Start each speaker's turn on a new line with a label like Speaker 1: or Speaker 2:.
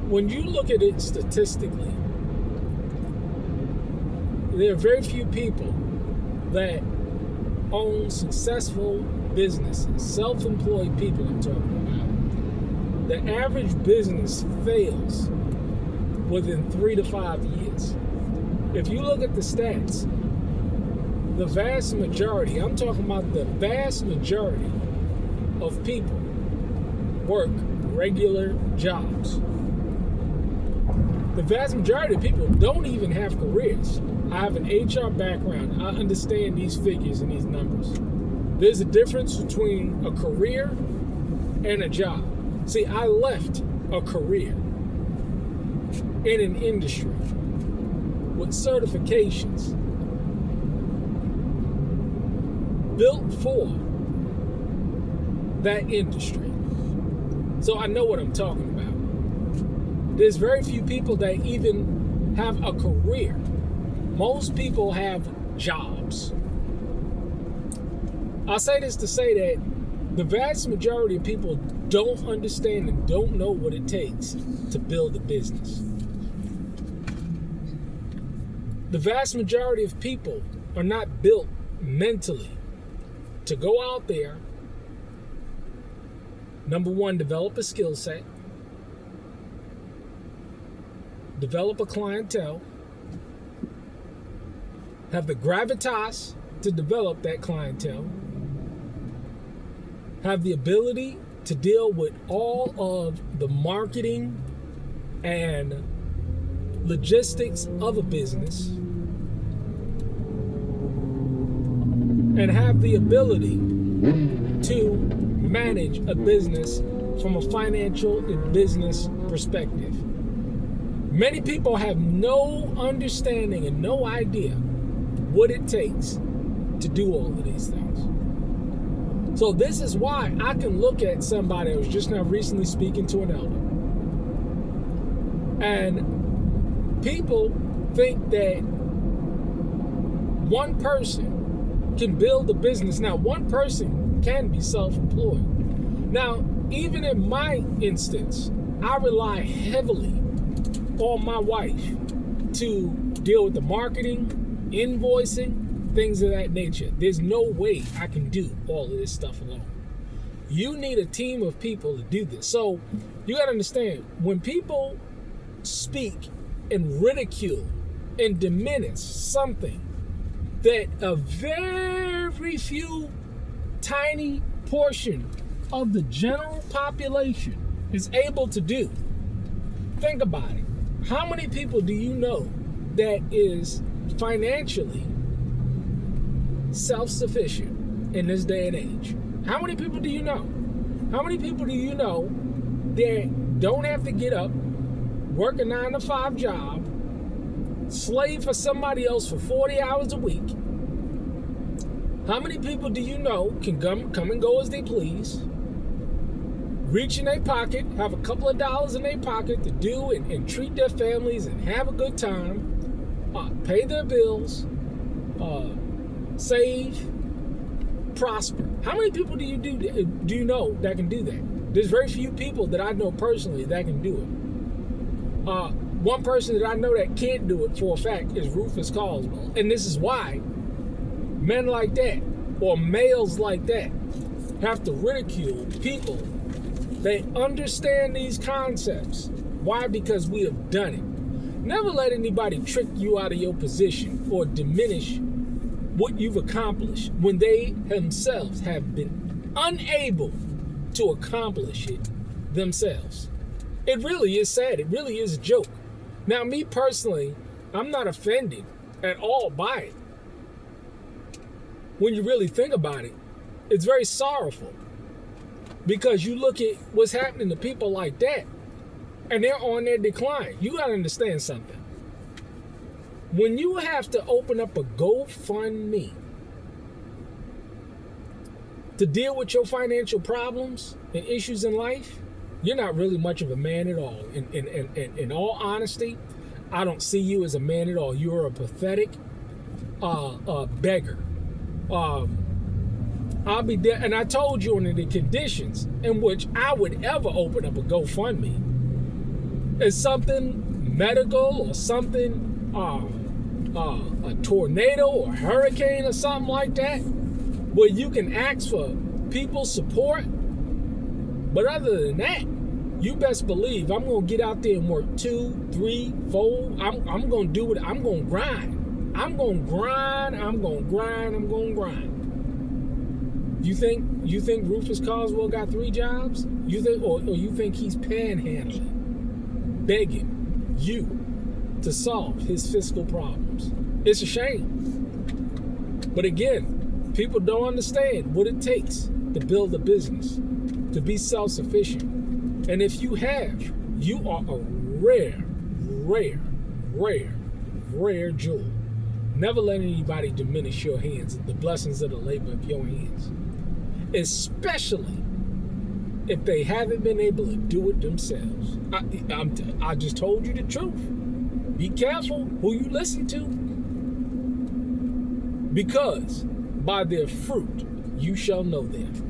Speaker 1: when you look at it statistically, there are very few people that own successful businesses, self-employed people I'm talking about. The average business fails within 3 to 5 years. If you look at the stats, the vast majority, I'm talking about the vast majority of people work regular jobs. The vast majority of people don't even have careers. I have an HR background. I understand these figures and these numbers. There's a difference between a career and a job. See, I left a career in an industry with certifications built for that industry. So I know what I'm talking about. There's very few people that even have a career. Most people have jobs. I'll say this to say that the vast majority of people don't understand and don't know what it takes to build a business. The vast majority of people are not built mentally to go out there, number one, develop a skill set, develop a clientele, have the gravitas to develop that clientele, have the ability to deal with all of the marketing and logistics of a business, and have the ability to manage a business from a financial and business perspective. Many people have no understanding and no idea what it takes to do all of these things. So this is why I can look at somebody. I was just now recently speaking to an elder, and people think that one person can build a business. Now, one person can be self-employed. Now, even in my instance, I rely heavily on my wife to deal with the marketing, invoicing, things of that nature. There's no way I can do all of this stuff alone. You need a team of people to do this. So you got to understand, when people speak and ridicule and diminish something that a very few tiny portion of the general population is able to do, think about it. How many people do you know that is financially self-sufficient in this day and age? How many people do you know? How many people do you know that don't have to get up, work a 9-to-5 job, slave for somebody else for 40 hours a week? How many people do you know can come and go as they please, reach in their pocket, have a couple of dollars in their pocket to do and treat their families and have a good time, pay their bills, save, prosper? How many people do you know that can do that? There's very few people that I know personally that can do it. One person that I know that can't do it for a fact is Rufus Caldwell. And this is why men like that, or males like that, have to ridicule people. They understand these concepts. Why? Because we have done it. Never let anybody trick you out of your position or diminish what you've accomplished when they themselves have been unable to accomplish it themselves. It really is sad. It really is a joke. Now, me personally, I'm not offended at all by it. When you really think about it, it's very sorrowful, because you look at what's happening to people like that, and they're on their decline. You got to understand something. When you have to open up a GoFundMe to deal with your financial problems and issues in life, you're not really much of a man at all. In all honesty, I don't see you as a man at all. You're a pathetic beggar. I'll be there, and I told you under the conditions in which I would ever open up a GoFundMe, Is something medical or something, a tornado or hurricane or something like that, where you can ask for people's support? But other than that, you best believe I'm going to get out there and work 2, 3, 4. I'm going to do it. I'm going to grind. I'm going to grind. I'm going to grind. I'm going to grind. You think Rufus Carswell got 3 jobs? You think, or you think he's panhandling, begging you to solve his fiscal problems? It's a shame. But again, people don't understand what it takes to build a business, to be self-sufficient. And if you have, you are a rare, rare, rare, rare jewel. Never let anybody diminish your hands, the blessings of the labor of your hands. Especially if they haven't been able to do it themselves. I just told you the truth. Be careful who you listen to. Because by their fruit you shall know them.